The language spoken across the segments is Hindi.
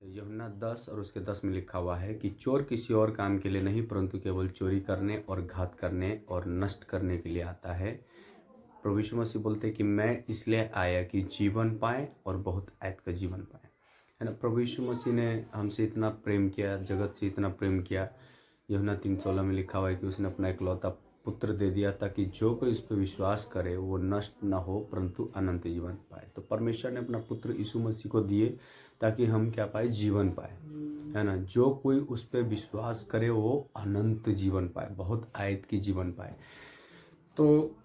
यूहन्ना 10 और उसके 10 में लिखा हुआ है कि चोर किसी और काम के लिए नहीं परंतु केवल चोरी करने और घात करने और नष्ट करने के लिए आता है। प्रभु यीशु मसीह बोलते हैं कि मैं इसलिए आया कि जीवन पाए और बहुत ऐत का जीवन पाए, है ना। प्रभु यीशु मसीह ने हमसे इतना प्रेम किया, जगत से इतना प्रेम किया। यूहन्ना 3:16 में लिखा हुआ है कि उसने अपना इकलौता पुत्र दे दिया ताकि जो कोई उस पर विश्वास करे वो नष्ट न हो परंतु अनंत जीवन पाए। तो परमेश्वर ने अपना पुत्र यीशु मसीह को दिए ताकि हम क्या पाए, जीवन पाए, है ना। जो कोई उस पर विश्वास करे वो अनंत जीवन पाए, बहुत आयत की जीवन पाए। तो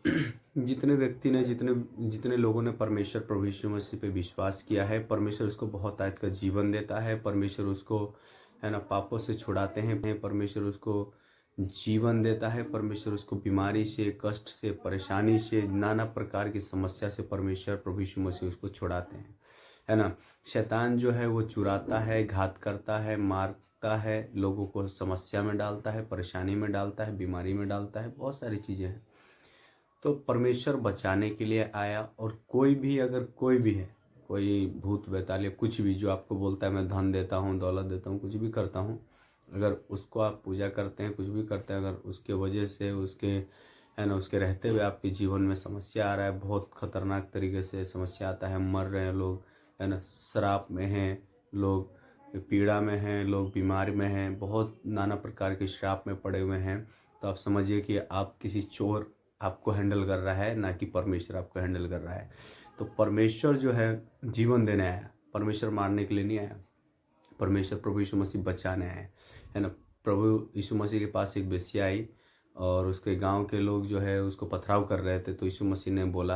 जितने व्यक्ति ने जितने जितने लोगों ने परमेश्वर प्रभु यीशु मसीह पे विश्वास किया है, परमेश्वर उसको बहुत आयत का जीवन देता है। परमेश्वर उसको, है ना, पापों से छुड़ाते हैं। परमेश्वर उसको जीवन देता है। परमेश्वर उसको बीमारी से, कष्ट से, परेशानी से, नाना प्रकार की समस्या से परमेश्वर प्रभु यीशु मसीह उसको छुड़ाते हैं, है ना। शैतान जो है वो चुराता है, घात करता है, मारता है, लोगों को समस्या में डालता है, परेशानी में डालता है, बीमारी में डालता है, बहुत सारी चीज़ें हैं। तो परमेश्वर बचाने के लिए आया। और कोई भी, अगर कोई भी है, कोई भूत बैताल या कुछ भी जो आपको बोलता है मैं धन देता हूँ, दौलत देता हूँ, कुछ भी करता हूँ, अगर उसको आप पूजा करते हैं, कुछ भी करते हैं, अगर उसके वजह से, उसके, है ना, उसके रहते हुए आपके जीवन में समस्या आ रहा है, बहुत खतरनाक तरीके से समस्या आता है, मर रहे हैं लोग, है ना, श्राप में हैं लोग, पीड़ा में हैं लोग, बीमार में हैं, बहुत नाना प्रकार के श्राप में पड़े हुए हैं, तो आप समझिए कि आप किसी चोर आपको हैंडल कर रहा है, ना कि परमेश्वर आपको हैंडल कर रहा है। तो परमेश्वर जो है जीवन देने आया, परमेश्वर मारने के लिए नहीं आया। परमेश्वर प्रभु यीशु मसीह बचाने आए, है ना। प्रभु यीशु मसीह के पास एक बेस्या आई और उसके गांव के लोग जो है उसको पथराव कर रहे थे। तो यीशु मसीह ने बोला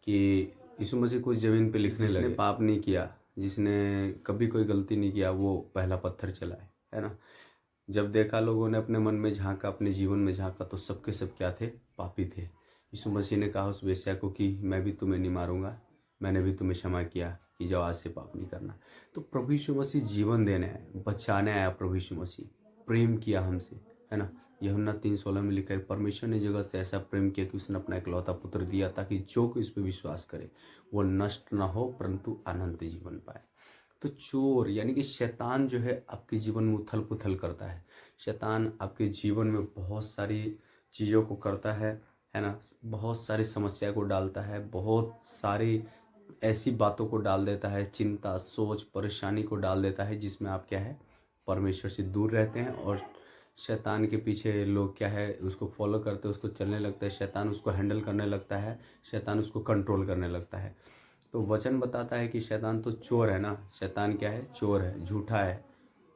कि यीशु मसीह कुछ ज़मीन पे लिखने लगे, जिसने पाप नहीं किया, जिसने कभी कोई गलती नहीं किया, वो पहला पत्थर चलाए, है ना। जब देखा, लोगों ने अपने मन में झांका, अपने जीवन में झांका, तो सबके सब क्या थे, पापी थे। यीशु मसीह ने कहा उस वेश्या को कि मैं भी तुम्हें नहीं मारूंगा, मैंने भी तुम्हें क्षमा किया कि जाओ आज से पाप नहीं करना। तो प्रभु यीशु मसीह जीवन देने आया, बचाने आया। प्रभु यीशु मसीह प्रेम किया हमसे, है ना। यूहन्ना 3:16 में लिखा है परमेश्वर ने जगत से ऐसा प्रेम किया कि उसने अपना इकलौता पुत्र दिया ताकि जो कोई इस पर विश्वास करे वो नष्ट न हो परंतु अनंत जीवन पाए। तो चोर यानी कि शैतान जो है आपके जीवन में उथल पुथल करता है। शैतान आपके जीवन में बहुत सारी चीज़ों को करता है ना। बहुत सारी समस्या को डालता है, बहुत सारी ऐसी बातों को डाल देता है, चिंता, सोच, परेशानी को डाल देता है, जिसमें आप क्या है, परमेश्वर से दूर रहते हैं। और शैतान के पीछे लोग क्या है, उसको फॉलो करते हैं, उसको चलने लगता है, शैतान उसको हैंडल करने लगता है, शैतान उसको कंट्रोल करने लगता है। तो वचन बताता है कि शैतान तो चोर है ना। शैतान क्या है, चोर है, झूठा है,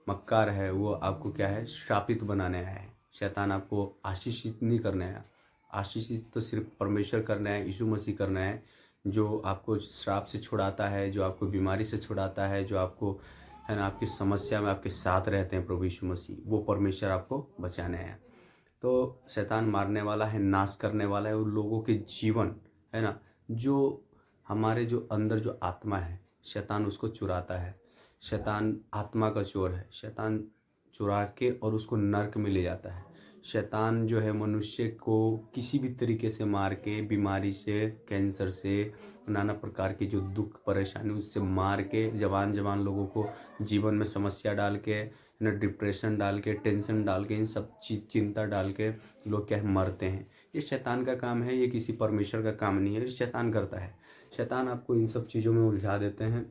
मक्कार है। वो आपको क्या है, श्रापित बनाने आया है। शैतान आपको आशीषित नहीं करने आया। आशीषित तो सिर्फ परमेश्वर करना है, यीशु मसीह करना है, जो आपको श्राप से छुड़ाता है, जो आपको बीमारी से छुड़ाता है, जो आपको, है ना, आपकी समस्या में आपके साथ रहते हैं। प्रभु यीशु मसीह, वो परमेश्वर आपको बचाने आया। तो शैतान मारने वाला है, नाश करने वाला है, उन लोगों के जीवन, है ना, जो हमारे जो अंदर जो आत्मा है, शैतान उसको चुराता है। शैतान आत्मा का चोर है। शैतान चुरा के और उसको नर्क में ले जाता है। शैतान जो है मनुष्य को किसी भी तरीके से मार के, बीमारी से, कैंसर से, नाना प्रकार की जो दुख परेशानी, उससे मार के जवान जवान लोगों को जीवन में समस्या डाल के, ना डिप्रेशन डाल के, टेंशन डाल के, इन सब चीज चिंता डाल के लोग क्या है, मरते हैं। ये शैतान का काम है, ये किसी परमेश्वर का काम नहीं है, ये शैतान करता है। शैतान आपको इन सब चीज़ों में उलझा देते हैं।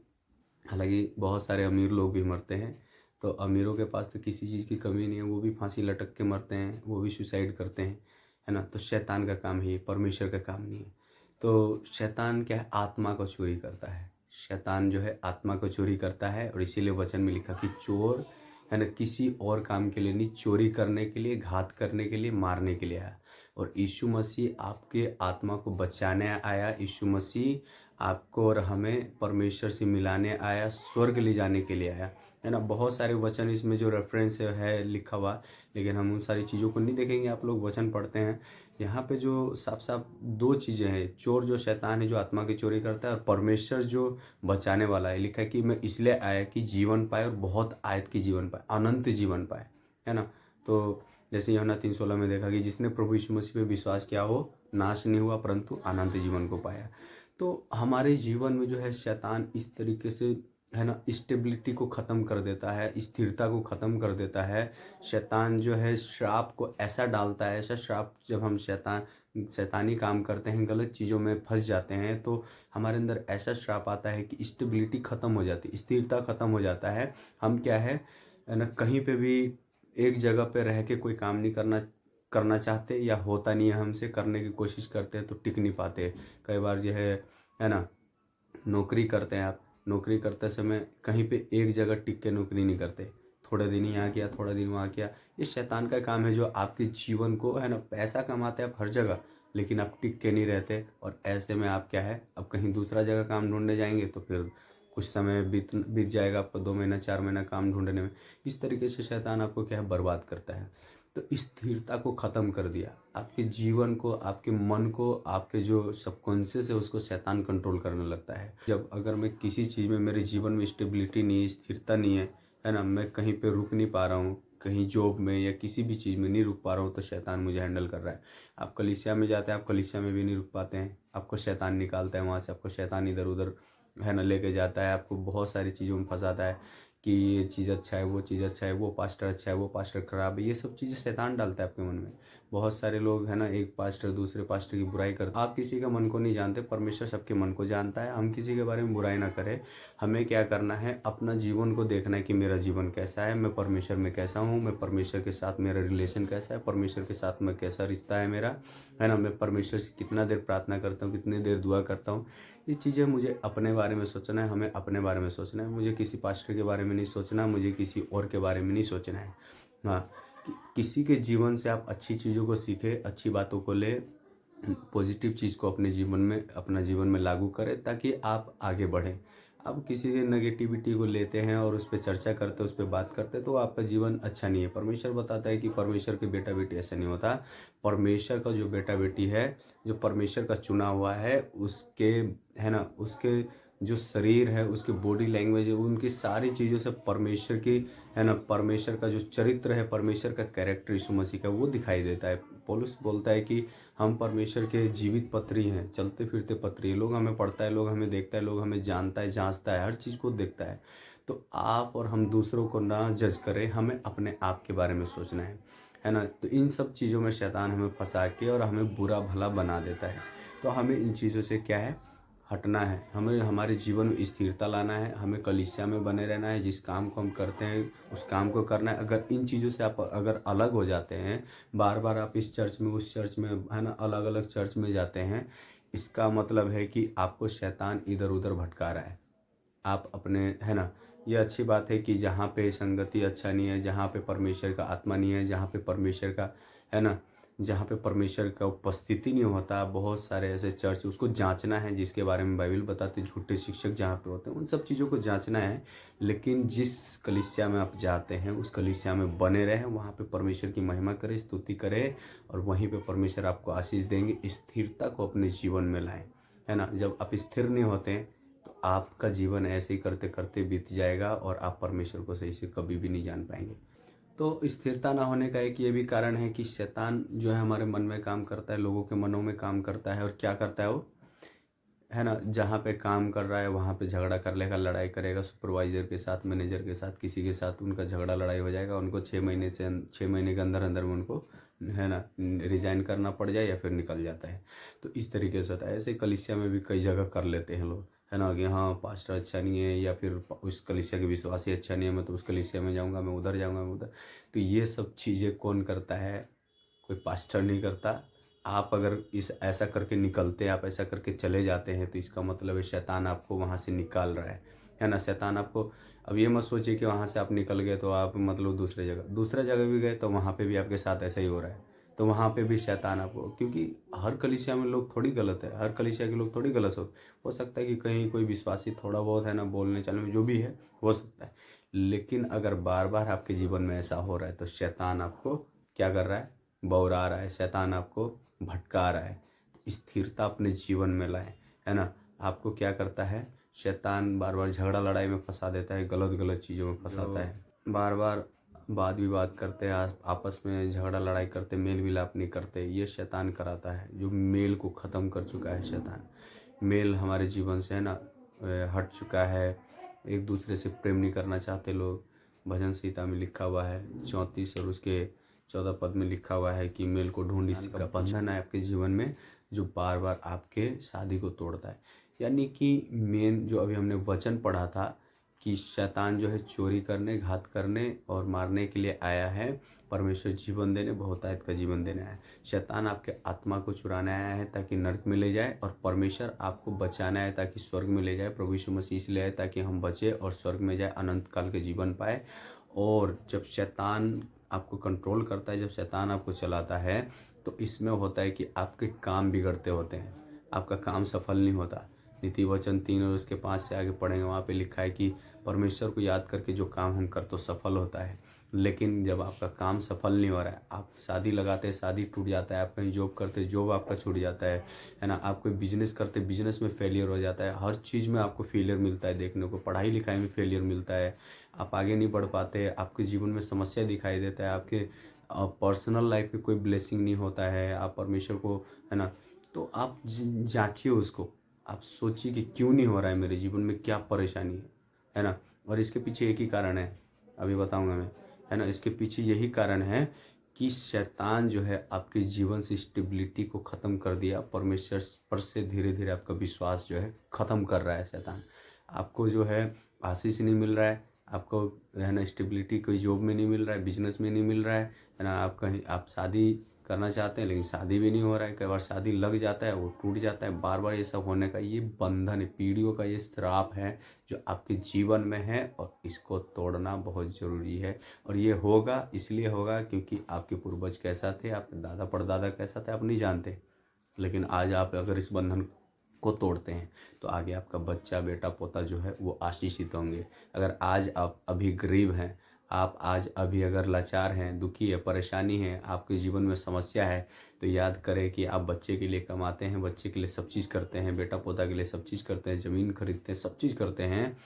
हालांकि बहुत सारे अमीर लोग भी मरते हैं। तो अमीरों के पास तो किसी चीज़ की कमी नहीं है, वो भी फांसी लटक के मरते हैं, वो भी सुसाइड करते हैं, है ना। तो शैतान का काम है ये, परमेश्वर का काम नहीं है। तो शैतान क्या है, आत्मा को चोरी करता है। शैतान जो है आत्मा को चोरी करता है। और इसीलिए वचन में लिखा कि चोर, है ना, किसी और काम के लिए नहीं, चोरी करने के लिए, घात करने के लिए, मारने के लिए आया। और यीशु मसीह आपके आत्मा को बचाने आया। यीशु मसीह आपको और हमें परमेश्वर से मिलाने आया, स्वर्ग ले जाने के लिए आया, है ना। बहुत सारे वचन इसमें जो रेफरेंस है लिखा हुआ, लेकिन हम उन सारी चीज़ों को नहीं देखेंगे। आप लोग वचन पढ़ते हैं, यहाँ पे जो साफ साफ दो चीज़ें हैं, चोर जो शैतान है जो आत्मा की चोरी करता है, और परमेश्वर जो बचाने वाला है। लिखा है कि मैं इसलिए आया कि जीवन पाए और बहुत आयत की जीवन पाए, अनंत जीवन पाए, है ना। तो जैसे यूहन्ना 3:16 में देखा कि जिसने प्रभु यीशु मसीह पे विश्वास किया हो नाश नहीं हुआ परंतु अनंत जीवन को पाया। तो हमारे जीवन में जो है शैतान इस तरीके से है ना, स्टेबिलिटी को ख़त्म कर देता है, स्थिरता को ख़त्म कर देता है। शैतान जो है श्राप को ऐसा डालता है, ऐसा श्राप, जब हम शैतानी काम करते हैं, गलत चीज़ों में फंस जाते हैं, तो हमारे अंदर ऐसा श्राप आता है कि स्टेबिलिटी ख़त्म हो जाती है, स्थिरता ख़त्म हो जाता है। हम क्या है ना, कहीं पे भी एक जगह पे रह के कोई काम नहीं करना करना चाहते, या होता नहीं है हमसे, करने की कोशिश करते हैं तो टिक नहीं पाते। कई बार जो है ना, नौकरी करते हैं आप, नौकरी करते समय कहीं पे एक जगह टिक के नौकरी नहीं करते, थोड़े दिन यहाँ किया, थोड़ा दिन वहाँ किया। ये शैतान का काम है जो आपके जीवन को, है ना, पैसा कमाते हैं आप हर जगह, लेकिन आप टिक के नहीं रहते। और ऐसे में आप क्या है, अब कहीं दूसरा जगह काम ढूंढने जाएंगे तो फिर कुछ समय बीत जाएगा आपको, 2 महीना 4 महीना काम ढूंढने में। इस तरीके से शैतान आपको क्या है, बर्बाद करता है। तो स्थिरता को ख़त्म कर दिया, आपके जीवन को, आपके मन को, आपके जो सबकॉन्शियस है उसको शैतान कंट्रोल करने लगता है। जब अगर मैं किसी चीज़ में, मेरे जीवन में स्टेबिलिटी नहीं है, स्थिरता नहीं है ना, मैं कहीं पे रुक नहीं पा रहा हूँ, कहीं जॉब में या किसी भी चीज़ में नहीं रुक पा रहा हूँ, तो शैतान मुझे हैंडल कर रहा है। आप कलीसिया में जाते हैं, आप कलीसिया में भी नहीं रुक पाते हैं, आपको शैतान निकालता है वहाँ से, आपको शैतान इधर उधर, है ना, लेके जाता है, आपको बहुत सारी चीज़ों में फंसाता है कि ये चीज़ अच्छा है, वो चीज़ अच्छा है, वो पास्टर अच्छा है, वो पास्टर खराब है। ये सब चीज़ें शैतान डालता है आपके मन में। बहुत सारे लोग, है ना, एक पास्टर दूसरे पास्टर की बुराई करते। आप किसी का मन को नहीं जानते, परमेश्वर सबके मन को जानता है। हम किसी के बारे में बुराई ना करें। हमें क्या करना है, अपना जीवन को देखना है कि मेरा जीवन कैसा है, मैं परमेश्वर में कैसा हूँ, मैं परमेश्वर के साथ मेरा रिलेशन कैसा है, परमेश्वर के साथ में कैसा रिश्ता है मेरा, है ना, मैं परमेश्वर से कितना देर प्रार्थना करता हूँ, कितनी देर दुआ करता हूँ। ये चीज़ें मुझे अपने बारे में सोचना है, हमें अपने बारे में सोचना है। मुझे किसी पास्टर के बारे में नहीं सोचना, मुझे किसी और के बारे में नहीं सोचना है। हाँ, किसी के जीवन से आप अच्छी चीज़ों को सीखें, अच्छी बातों को ले, पॉजिटिव चीज़ को अपने जीवन में, अपना जीवन में लागू करें, ताकि आप आगे बढ़ें। आप किसी के नेगेटिविटी को लेते हैं और उस पर चर्चा करते हैं, उस पर बात करते हैं, तो आपका जीवन अच्छा नहीं है। परमेश्वर बताता है कि परमेश्वर के बेटा बेटी ऐसा नहीं होता। परमेश्वर का जो बेटा बेटी है, जो परमेश्वर का चुना हुआ है, उसके, है ना, उसके जो शरीर है, उसके बॉडी लैंग्वेज है, उनकी सारी चीज़ों से परमेश्वर की, है ना, परमेश्वर का जो चरित्र है, परमेश्वर का कैरेक्टर यीशु मसीह का, वो दिखाई देता है। पौलुस बोलता है कि हम परमेश्वर के जीवित पत्री हैं, चलते फिरते पत्री हैं। लोग हमें पढ़ता है, लोग हमें देखता है, लोग हमें जानता है, जांचता है, हर चीज़ को देखता है। तो आप और हम दूसरों को ना जज करें, हमें अपने आप के बारे में सोचना है ना। तो इन सब चीज़ों में शैतान हमें फंसा के और हमें बुरा भला बना देता है। तो हमें इन चीज़ों से क्या है, हटना है। हमें हमारे जीवन में स्थिरता लाना है, हमें कलीसिया में बने रहना है, जिस काम को हम करते हैं उस काम को करना है। अगर इन चीज़ों से आप अगर अलग हो जाते हैं, बार बार आप इस चर्च में उस चर्च में, है ना, अलग अलग चर्च में जाते हैं, इसका मतलब है कि आपको शैतान इधर उधर भटका रहा है। आप अपने, है ना, ये अच्छी बात है कि जहाँ पे संगति अच्छा नहीं है, जहाँ पे परमेश्वर का आत्मा नहीं है, जहाँ पे परमेश्वर का, है ना, जहाँ पे परमेश्वर का उपस्थिति नहीं होता, बहुत सारे ऐसे चर्च, उसको जांचना है, जिसके बारे में बाइबल बताते हैं, झूठे शिक्षक जहाँ पे होते हैं, उन सब चीज़ों को जांचना है। लेकिन जिस कलीसिया में आप जाते हैं, उस कलीसिया में बने रहें, वहाँ पे परमेश्वर की महिमा करें, स्तुति करें, और वहीं पे परमेश्वर आपको आशीष देंगे। स्थिरता को अपने जीवन में लाएं, है ना। जब आप स्थिर नहीं होते हैं, तो आपका जीवन ऐसे ही करते करते बीत जाएगा, और आप परमेश्वर को सही से कभी भी नहीं जान पाएंगे। तो स्थिरता ना होने का एक ये भी कारण है कि शैतान जो है हमारे मन में काम करता है, लोगों के मनों में काम करता है। और क्या करता है वो, है ना, जहाँ पे काम कर रहा है वहाँ पे झगड़ा कर लेगा, लड़ाई करेगा, सुपरवाइजर के साथ, मैनेजर के साथ, किसी के साथ उनका झगड़ा लड़ाई हो जाएगा। उनको 6 महीने के अंदर अंदर में उनको, है ना, रिजाइन करना पड़ जाए या फिर निकल जाता है। तो इस तरीके से होता है। ऐसे कलीसिया में भी कई जगह कर लेते हैं लोग, है ना, कि हाँ पास्टर अच्छा नहीं है, या फिर उस कलीसिया के विश्वासी अच्छा नहीं है, मैं तो उस कलीसिया में जाऊँगा, मैं उधर जाऊँगा, मैं उधर। तो ये सब चीज़ें कौन करता है, कोई पास्टर नहीं करता। आप अगर इस ऐसा करके निकलते, आप ऐसा करके चले जाते हैं, तो इसका मतलब है शैतान आपको वहाँ से निकाल रहा है ना। शैतान आपको, अब ये मत सोचिए कि वहाँ से आप निकल गए तो आप मतलब दूसरे जगह भी गए तो वहाँ पे भी आपके साथ ऐसा ही हो रहा है, तो वहाँ पे भी शैतान आपको, क्योंकि हर कलीसिया में लोग थोड़ी गलत है, हर कलीसिया के लोग थोड़ी गलत हो सकता है कि कहीं कोई विश्वासी थोड़ा बहुत, है ना, बोलने चलने में जो भी है हो सकता है। लेकिन अगर बार बार आपके जीवन में ऐसा हो रहा है, तो शैतान आपको क्या कर रहा है, बौरा रहा है, शैतान आपको भटका रहा है। स्थिरता अपने जीवन में लाए, है ना। आपको क्या करता है, शैतान बार बार झगड़ा लड़ाई में फंसा देता है, गलत गलत चीज़ों में फंसाता है, बार बार वाद विवाद करते हैं, आपस में झगड़ा लड़ाई करते, मेल मिलाप नहीं करते। ये शैतान कराता है, जो मेल को ख़त्म कर चुका है शैतान। मेल हमारे जीवन से, है ना, हट चुका है। एक दूसरे से प्रेम नहीं करना चाहते लोग। भजन संहिता में लिखा हुआ है 34 और उसके 14 पद में लिखा हुआ है कि मेल को ढूंढ, इसी का बंधन है आपके जीवन में जो बार बार आपके शादी को तोड़ता है। यानी कि मेन जो अभी हमने वचन पढ़ा था कि शैतान जो है चोरी करने, घात करने और मारने के लिए आया है, परमेश्वर जीवन देने, बहुतायत का जीवन देने आया है। शैतान आपके आत्मा को चुराने आया है ताकि नरक में ले जाए, और परमेश्वर आपको बचाना है ताकि स्वर्ग में ले जाए। प्रभु यीशु मसीह इसलिए आए ताकि हम बचे और स्वर्ग में जाए, अनंत काल के जीवन पाए। और जब शैतान आपको कंट्रोल करता है, जब शैतान आपको चलाता है, तो इसमें होता है कि आपके काम बिगड़ते होते हैं, आपका काम सफल नहीं होता। नीति वचन 3 और उसके 5 से आगे पढ़ेंगे, वहाँ पे लिखा है कि परमेश्वर को याद करके जो काम हम कर तो सफल होता है। लेकिन जब आपका काम सफल नहीं हो रहा है, आप शादी लगाते हैं, शादी टूट जाता है, आप कहीं जॉब करते, जॉब आपका छूट जाता है ना, आप कोई बिजनेस करते, बिजनेस में फेलियर हो जाता है, हर चीज़ में आपको फेलियर मिलता है देखने को, पढ़ाई लिखाई में फेलियर मिलता है, आप आगे नहीं बढ़ पाते, आपके जीवन में समस्या दिखाई देता है, आपके पर्सनल लाइफ में कोई ब्लेसिंग नहीं होता है, आप परमेश्वर को, है ना, तो आप जांचिए उसको, आप सोचिए कि क्यों नहीं हो रहा है मेरे जीवन में, क्या परेशानी है ना। और इसके पीछे एक ही कारण है, अभी बताऊंगा मैं, है ना। इसके पीछे यही कारण है कि शैतान जो है आपके जीवन से स्टेबिलिटी को ख़त्म कर दिया, परमेश्वर पर से धीरे धीरे आपका विश्वास जो है ख़त्म कर रहा है शैतान। आपको जो है आशीष नहीं मिल रहा है, आपको, है ना, स्टेबिलिटी कोई जॉब में नहीं मिल रहा है, बिजनेस में नहीं मिल रहा है ना, आप कहीं आप शादी करना चाहते हैं लेकिन शादी भी नहीं हो रहा है, कई बार शादी लग जाता है वो टूट जाता है, बार बार ये सब होने का ये बंधन है, पीढ़ियों का ये श्राप है जो आपके जीवन में है, और इसको तोड़ना बहुत ज़रूरी है। और ये होगा, इसलिए होगा क्योंकि आपके पूर्वज कैसा थे, आपके दादा परदादा कैसा थे, आप नहीं जानते। लेकिन आज आप अगर इस बंधन को तोड़ते हैं तो आगे आपका बच्चा, बेटा, पोता जो है वो आशीषित होंगे। अगर आज आप अभी गरीब हैं, आप आज अभी अगर लाचार हैं, दुखी है, परेशानी है, आपके जीवन में समस्या है, तो याद करें कि आप बच्चे के लिए कमाते हैं, बच्चे के लिए सब चीज़ करते हैं, बेटा पोता के लिए सब चीज़ करते हैं, ज़मीन खरीदते हैं, सब चीज़ करते हैं।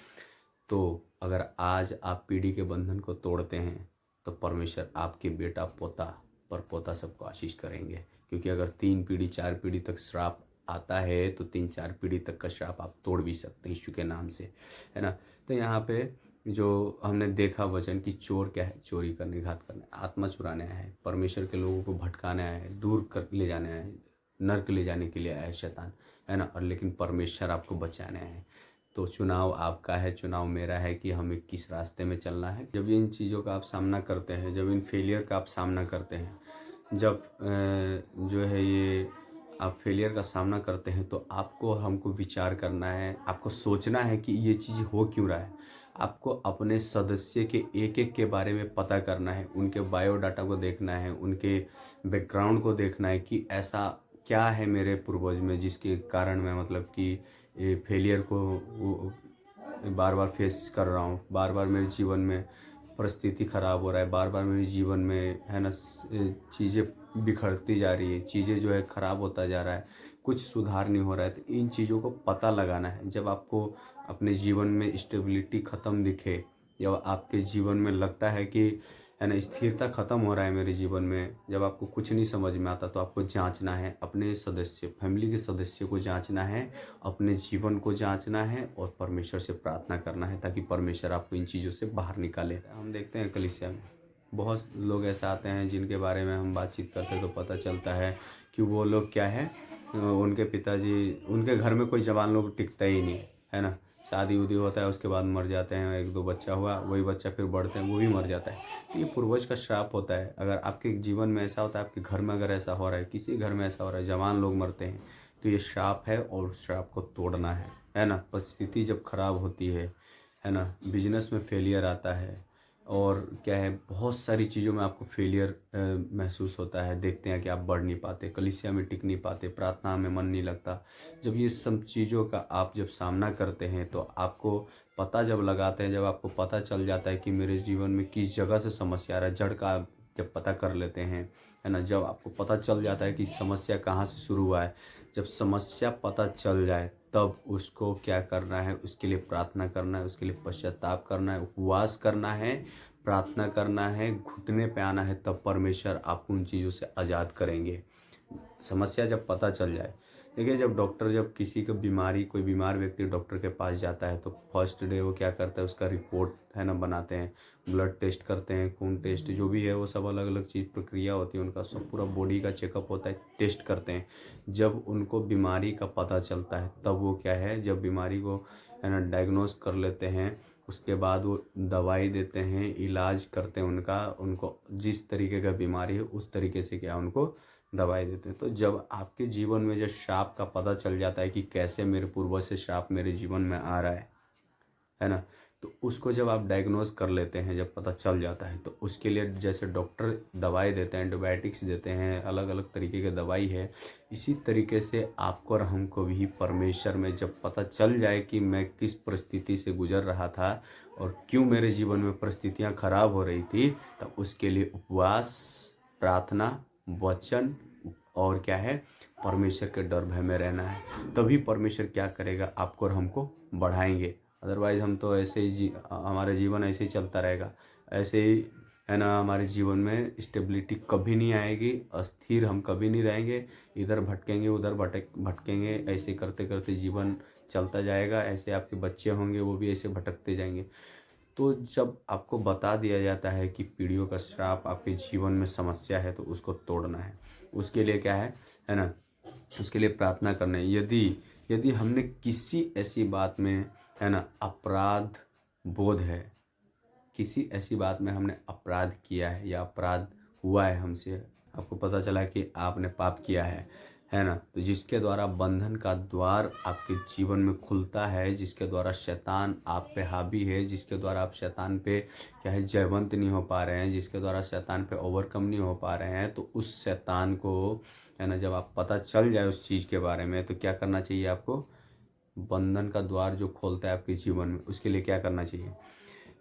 तो अगर आज आप पीढ़ी के बंधन को तोड़ते हैं तो परमेश्वर आपके बेटा पोता पर पोता सबको आशीष करेंगे। क्योंकि अगर 3 पीढ़ी 4 पीढ़ी तक श्राप आता है तो 3-4 पीढ़ी तक का श्राप आप तोड़ भी सकते हैं यीशु के नाम से, है ना। तो यहाँ पे जो हमने देखा वचन कि चोर क्या है, चोरी करने, घात करने, आत्मा चुराने आया है, परमेश्वर के लोगों को भटकाने आया है, दूर कर ले जाने आया है, नर्क ले जाने के लिए आया है शैतान, है ना। और लेकिन परमेश्वर आपको बचाने आया है। तो चुनाव आपका है, चुनाव मेरा है कि हमें किस रास्ते में चलना है। जब इन चीज़ों का आप सामना करते हैं, जब इन फेलियर का आप सामना करते हैं, जब जो है ये आप फेलियर का सामना करते हैं, तो आपको, हमको विचार करना है, आपको सोचना है कि ये चीज़ हो क्यों रहा है। आपको अपने सदस्य के एक एक के बारे में पता करना है, उनके बायोडाटा को देखना है, उनके बैकग्राउंड को देखना है कि ऐसा क्या है मेरे पूर्वज में जिसके कारण मैं, मतलब कि ये फेलियर को बार बार फेस कर रहा हूँ, बार बार मेरे जीवन में परिस्थिति ख़राब हो रहा है, बार बार मेरे जीवन में, है ना, चीज़ें बिखरती जा रही है, चीज़ें जो है ख़राब होता जा रहा है, कुछ सुधार नहीं हो रहा है। तो इन चीज़ों को पता लगाना है। जब आपको अपने जीवन में स्टेबिलिटी ख़त्म दिखे, जब आपके जीवन में लगता है कि, है ना, स्थिरता ख़त्म हो रहा है मेरे जीवन में, जब आपको कुछ नहीं समझ में आता, तो आपको जांचना है, अपने सदस्य, फैमिली के सदस्य को जांचना है, अपने जीवन को जांचना है और परमेश्वर से प्रार्थना करना है ताकि परमेश्वर आपको इन चीज़ों से बाहर निकाले। हम देखते हैं कलीसिया में बहुत लोग ऐसे आते हैं जिनके बारे में हम बातचीत करते हैं तो पता चलता है कि वो लोग क्या है, उनके पिताजी, उनके घर में कोई जवान लोग टिकता ही नहीं है ना। शादी उदी होता है, उसके बाद मर जाते हैं, 1-2 बच्चा हुआ, वही बच्चा फिर बढ़ते हैं, वो भी मर जाता है। तो ये पूर्वज का श्राप होता है। अगर आपके जीवन में ऐसा होता है, आपके घर में अगर ऐसा हो रहा है, किसी घर में ऐसा हो रहा है, जवान लोग मरते हैं, तो ये श्राप है और उस श्राप को तोड़ना है ना। परिस्थिति जब खराब होती है ना, बिजनेस में फेलियर आता है, और क्या है, बहुत सारी चीज़ों में आपको फेलियर महसूस होता है, देखते हैं कि आप बढ़ नहीं पाते, कलीसिया में टिक नहीं पाते, प्रार्थना में मन नहीं लगता। जब ये सब चीज़ों का आप जब सामना करते हैं तो आपको पता जब लगाते हैं, जब आपको पता चल जाता है कि मेरे जीवन में किस जगह से समस्या आ रहा है, जड़ का आप जब पता कर लेते हैं, है ना, जब आपको पता चल जाता है कि समस्या कहाँ से शुरू हुआ है, जब समस्या पता चल जाए तब उसको क्या करना है, उसके लिए प्रार्थना करना है, उसके लिए पश्चाताप करना है, उपवास करना है, प्रार्थना करना है, घुटने पे आना है, तब परमेश्वर आपको उन चीज़ों से आज़ाद करेंगे। समस्या जब पता चल जाए, देखिए, जब किसी को बीमारी, कोई बीमार व्यक्ति डॉक्टर के पास जाता है तो फर्स्ट डे वो क्या करता है, उसका रिपोर्ट है ना बनाते हैं, ब्लड टेस्ट करते हैं, खून टेस्ट जो भी है वो सब अलग अलग चीज़ प्रक्रिया होती है, उनका सब पूरा बॉडी का चेकअप होता है, टेस्ट करते हैं। जब उनको बीमारी का पता चलता है तब वो क्या है, जब बीमारी को है ना डायग्नोस कर लेते हैं, उसके बाद वो दवाई देते हैं, इलाज करते हैं उनका, उनको जिस तरीके का बीमारी है उस तरीके से क्या उनको दवाई देते हैं। तो जब आपके जीवन में जब श्राप का पता चल जाता है कि कैसे मेरे पूर्वज से श्राप मेरे जीवन में आ रहा है ना, तो उसको जब आप डायग्नोज कर लेते हैं, जब पता चल जाता है, तो उसके लिए जैसे डॉक्टर दवाई देते हैं, एंटीबायोटिक्स देते हैं, अलग अलग तरीके की दवाई है, इसी तरीके से आपको और हमको भी परमेश्वर में जब पता चल जाए कि मैं किस परिस्थिति से गुजर रहा था और क्यों मेरे जीवन में परिस्थितियाँ खराब हो रही थी, तो उसके लिए उपवास, प्रार्थना, वचन और क्या है, परमेश्वर के डर भय में रहना है। तभी परमेश्वर क्या करेगा, आपको और हमको बढ़ाएंगे। अदरवाइज़ हम तो ऐसे ही हमारे जीवन ऐसे ही चलता रहेगा, ऐसे ही है ना, हमारे जीवन में स्टेबिलिटी कभी नहीं आएगी, अस्थिर हम कभी नहीं रहेंगे, इधर भटकेंगे उधर भटकेंगे, ऐसे करते करते जीवन चलता जाएगा। ऐसे आपके बच्चे होंगे वो भी ऐसे भटकते जाएंगे। तो जब आपको बता दिया जाता है कि पीढ़ियों का श्राप आपके जीवन में समस्या है तो उसको तोड़ना है, उसके लिए क्या है ना, उसके लिए प्रार्थना करना है। यदि यदि हमने किसी ऐसी बात में है ना अपराध बोध है, किसी ऐसी बात में हमने अपराध किया है या अपराध हुआ है हमसे, आपको पता चला कि आपने पाप किया है ना, तो जिसके द्वारा बंधन का द्वार आपके जीवन में खुलता है, जिसके द्वारा शैतान आप पे हावी है, जिसके द्वारा आप शैतान पे क्या है जयवंत नहीं हो पा रहे हैं, जिसके द्वारा शैतान पे ओवरकम नहीं हो पा रहे हैं, तो उस शैतान को है ना जब आप पता चल जाए उस चीज़ के बारे में, तो क्या करना चाहिए आपको, बंधन का द्वार जो खोलता है आपके जीवन में, उसके लिए क्या करना चाहिए,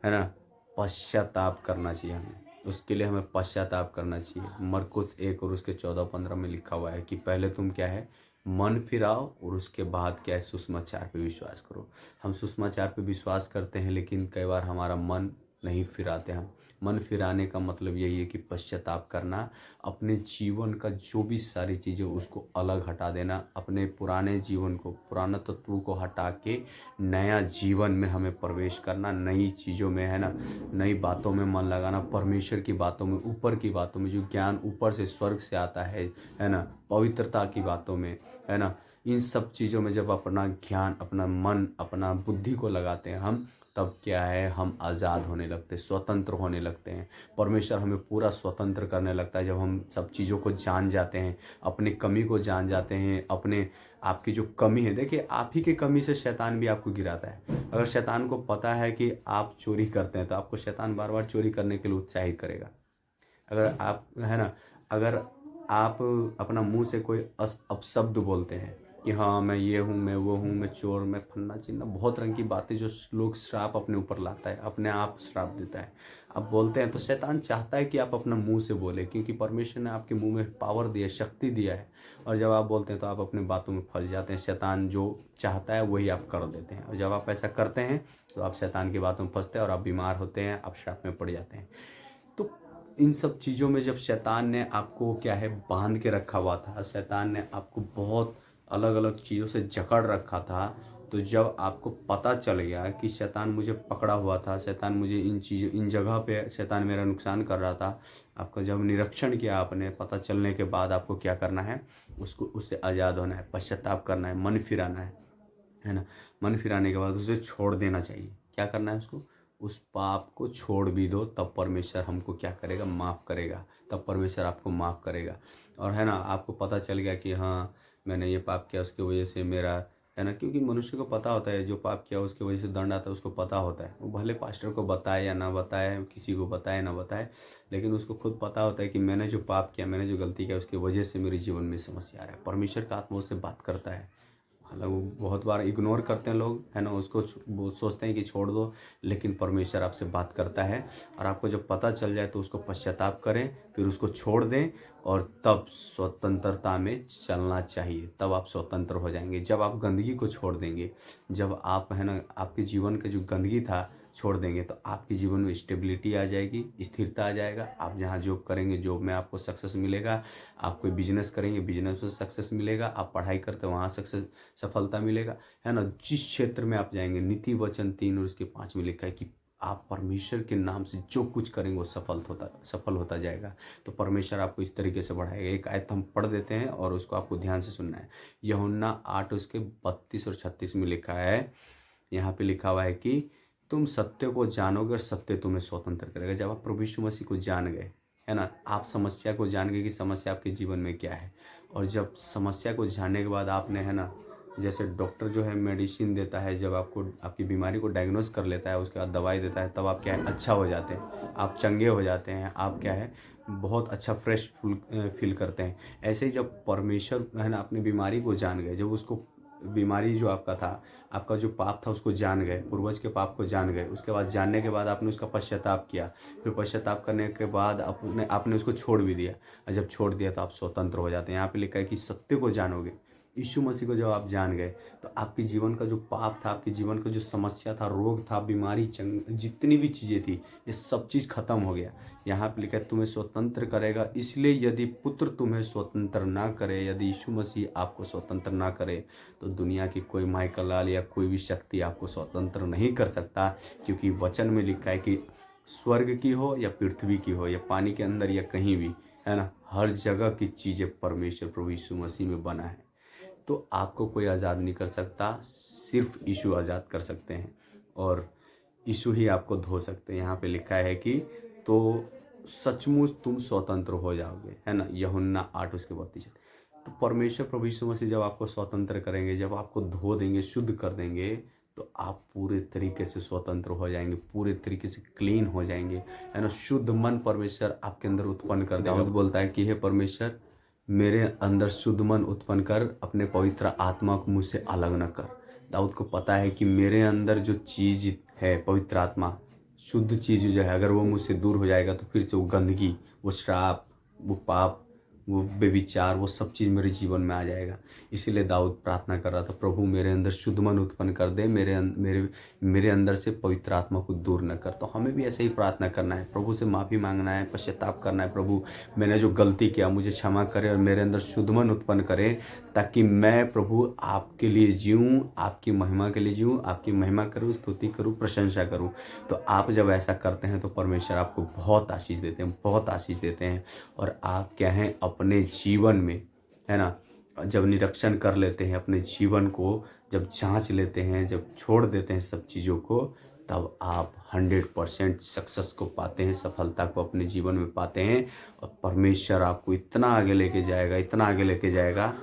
है ना, पश्चाताप करना चाहिए हमें। उसके लिए हमें पश्चाताप करना चाहिए। मरकुस 1 और उसके 14-15 में लिखा हुआ है कि पहले तुम क्या है मन फिराओ और उसके बाद क्या है सुसमाचार पे विश्वास करो। हम सुसमाचार पे विश्वास करते हैं लेकिन कई बार हमारा मन नहीं फिराते हम। मन फिराने का मतलब यही है कि पश्चाताप करना, अपने जीवन का जो भी सारी चीज़ें उसको अलग हटा देना, अपने पुराने जीवन को, पुराना तत्वों को हटा के नया जीवन में हमें प्रवेश करना, नई चीज़ों में है ना, नई बातों में मन लगाना, परमेश्वर की बातों में, ऊपर की बातों में, जो ज्ञान ऊपर से स्वर्ग से आता है ना, पवित्रता की बातों में है ना, इन सब चीज़ों में जब अपना ज्ञान, अपना मन, अपना बुद्धि को लगाते हैं हम, तब क्या है हम आज़ाद होने लगते हैं, स्वतंत्र होने लगते हैं। परमेश्वर हमें पूरा स्वतंत्र करने लगता है जब हम सब चीज़ों को जान जाते हैं, अपनी कमी को जान जाते हैं, अपने आपकी जो कमी है, देखिए आप ही की कमी से शैतान भी आपको गिराता है। अगर शैतान को पता है कि आप चोरी करते हैं तो आपको शैतान बार बार चोरी करने के लिए उत्साहित करेगा। अगर आप है ना, अगर आप अपना मुंह से कोई अपशब्द बोलते हैं कि हाँ मैं ये हूँ, मैं वो हूँ, मैं चोर, मैं फन्ना चिन्ना, बहुत रंग की बातें जो लोग श्राप अपने ऊपर लाता है, अपने आप श्राप देता है, आप बोलते हैं, तो शैतान चाहता है कि आप अपना मुंह से बोले, क्योंकि परमेश्वर ने आपके मुंह में पावर दिया, शक्ति दिया है। और जब आप बोलते हैं तो आप अपने बातों में फंस जाते हैं, शैतान जो चाहता है वही आप कर देते हैं। और जब आप ऐसा करते हैं तो आप शैतान की बातों में फंसते हैं और आप बीमार होते हैं, आप श्राप में पड़ जाते हैं। तो इन सब चीज़ों में जब शैतान ने आपको क्या है बांध के रखा हुआ था, शैतान ने आपको बहुत अलग अलग चीज़ों से जकड़ रखा था, तो जब आपको पता चल गया कि शैतान मुझे पकड़ा हुआ था, शैतान मुझे इन जगह पे शैतान मेरा नुकसान कर रहा था, आपका जब निरीक्षण किया आपने, पता चलने के बाद आपको क्या करना है, उससे आज़ाद होना है, पश्चाताप करना है, मन फिराना है ना। मन फिराने के बाद उसे छोड़ देना चाहिए। क्या करना है उसको, उस पाप को छोड़ भी दो, तब परमेश्वर हमको क्या करेगा, माफ़ करेगा, तब परमेश्वर आपको माफ़ करेगा। और है ना, आपको पता चल गया कि हाँ मैंने ये पाप किया, उसकी वजह से मेरा है ना, क्योंकि मनुष्य को पता होता है जो पाप किया उसकी वजह से दंड आता है, उसको पता होता है। वो भले पास्टर को बताए या ना बताए, किसी को बताए ना बताए, लेकिन उसको खुद पता होता है कि मैंने जो पाप किया, मैंने जो गलती किया, उसकी वजह से मेरे जीवन में समस्या आ रहा है। परमेश्वर का आत्मा उससे बात करता है। हालांकि वो बहुत बार इग्नोर करते हैं लोग, है ना, उसको वो सोचते हैं कि छोड़ दो, लेकिन परमेश्वर आपसे बात करता है। और आपको जब पता चल जाए तो उसको पश्चाताप करें, फिर उसको छोड़ दें, और तब स्वतंत्रता में चलना चाहिए, तब आप स्वतंत्र हो जाएंगे। जब आप गंदगी को छोड़ देंगे, जब आप है ना, आपके जीवन का जो गंदगी था, छोड़ देंगे तो आपके जीवन में स्टेबिलिटी आ जाएगी, स्थिरता आ जाएगा। आप जहाँ जॉब करेंगे जॉब में आपको सक्सेस मिलेगा, आप कोई बिजनेस करेंगे बिजनेस में सक्सेस मिलेगा, आप पढ़ाई करते वहाँ सफलता मिलेगा, है ना। जिस क्षेत्र में आप जाएंगे, नीति वचन 3 और उसके 5 में लिखा है कि आप परमेश्वर के नाम से जो कुछ करेंगे वो सफल होता जाएगा। तो परमेश्वर आपको इस तरीके से बढ़ाएगा। एक आयत हम पढ़ देते हैं और उसको आपको ध्यान से सुनना है। यूहन्ना 8 उसके 32 और 36 में लिखा है, यहाँ पे लिखा हुआ है कि तुम सत्य को जानोगे और सत्य तुम्हें स्वतंत्र करेगा। जब आप प्रभु यीशु मसीह को जान गए, है ना, आप समस्या को जान गए कि समस्या आपके जीवन में क्या है। और जब समस्या को जानने के बाद आपने, है ना, जैसे डॉक्टर जो है मेडिसिन देता है, जब आपको आपकी बीमारी को डायग्नोस कर लेता है, उसके बाद दवाई देता है, तब आप क्या है, अच्छा हो जाते हैं, आप चंगे हो जाते हैं, आप क्या है, बहुत अच्छा फ्रेश फील करते हैं। ऐसे ही जब परमेश्वर, है ना, अपनी बीमारी को जान गए, जब उसको बीमारी जो आपका था, आपका जो पाप था उसको जान गए, पूर्वज के पाप को जान गए, उसके बाद जानने के बाद आपने उसका पश्चाताप किया, फिर पश्चाताप करने के बाद आपने उसको छोड़ भी दिया, और जब छोड़ दिया तो आप स्वतंत्र हो जाते हैं। यहाँ पे लिखा है कि सत्य को जानोगे। यीशु मसीह को जब आप जान गए तो आपके जीवन का जो पाप था, आपके जीवन का जो समस्या था, रोग था, बीमारी, जितनी भी चीज़ें थी, ये सब चीज़ खत्म हो गया। यहाँ पे लिखा है तुम्हें स्वतंत्र करेगा। इसलिए यदि पुत्र तुम्हें स्वतंत्र ना करे, यदि यीशु मसीह आपको स्वतंत्र ना करे, तो दुनिया की कोई माइकल लाल या कोई भी शक्ति आपको स्वतंत्र नहीं कर सकता। क्योंकि वचन में लिखा है कि स्वर्ग की हो या पृथ्वी की हो या पानी के अंदर या कहीं भी, है ना, हर जगह की चीज़ें परमेश्वर प्रभु यीशु मसीह में बना है। तो आपको कोई आज़ाद नहीं कर सकता, सिर्फ यीशु आज़ाद कर सकते हैं और यीशु ही आपको धो सकते हैं। यहाँ पे लिखा है कि तो सचमुच तुम स्वतंत्र हो जाओगे, है ना, यूहन्ना 8 उसके 32। तो परमेश्वर प्रभु यीशु मसीह जब आपको स्वतंत्र करेंगे, जब आपको धो देंगे, शुद्ध कर देंगे, तो आप पूरे तरीके से स्वतंत्र हो जाएंगे, पूरे तरीके से क्लीन हो जाएंगे, है ना। शुद्ध मन परमेश्वर आपके अंदर उत्पन्न कर देगा। दाऊद बोलता है कि हे परमेश्वर, मेरे अंदर शुद्ध मन उत्पन्न कर, अपने पवित्र आत्मा को मुझसे अलग न कर। दाऊद को पता है कि मेरे अंदर जो चीज़ है, पवित्र आत्मा, शुद्ध चीज़ जो है, अगर वो मुझसे दूर हो जाएगा तो फिर से वो गंदगी, वो श्राप, वो पाप, वो बेविचार, वो सब चीज़ मेरे जीवन में आ जाएगा। इसीलिए दाऊद प्रार्थना कर रहा था, प्रभु मेरे अंदर शुद्ध मन उत्पन्न कर दे, मेरे अंदर से पवित्र आत्मा को दूर न कर। तो हमें भी ऐसे ही प्रार्थना करना है, प्रभु से माफ़ी मांगना है, पश्चाताप करना है, प्रभु मैंने जो गलती किया मुझे क्षमा करे और मेरे अंदर शुद्ध मन उत्पन्न करे, ताकि मैं प्रभु आपके लिए जीऊँ, आपकी महिमा के लिए जीऊँ, आपकी महिमा करूँ, स्तुति करूँ, प्रशंसा करूँ। तो आप जब ऐसा करते हैं तो परमेश्वर आपको बहुत आशीष देते हैं, बहुत आशीष देते हैं। और आप क्या हैं, अपने जीवन में, है ना, जब निरीक्षण कर लेते हैं अपने जीवन को, जब जांच लेते हैं, जब छोड़ देते हैं सब चीज़ों को, तब आप 100% सक्सेस को पाते हैं, सफलता को अपने जीवन में पाते हैं। और परमेश्वर आपको इतना आगे लेके जाएगा, इतना आगे लेके जाएगा,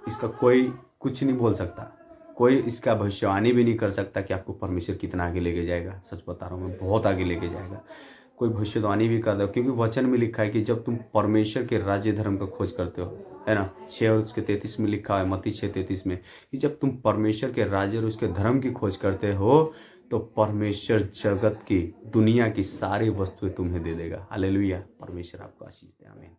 इसका कोई कुछ नहीं बोल सकता, कोई इसका भविष्यवाणी भी नहीं कर सकता कि आपको परमेश्वर कितना आगे लेके जाएगा। सच बता रहा हूँ मैं, बहुत आगे लेके जाएगा। कोई भविष्यवाणी भी कर दो, क्योंकि वचन में लिखा है कि जब तुम परमेश्वर के राज्य धर्म का खोज करते हो, है ना, 6 और उसके 33 में लिखा है, मत्ती 6:33 में, कि जब तुम परमेश्वर के राज्य और उसके धर्म की खोज करते हो तो परमेश्वर जगत की, दुनिया की सारी वस्तुएं तुम्हें दे देगा। हालेलुया। परमेश्वर आपको आशीष दे। आमीन।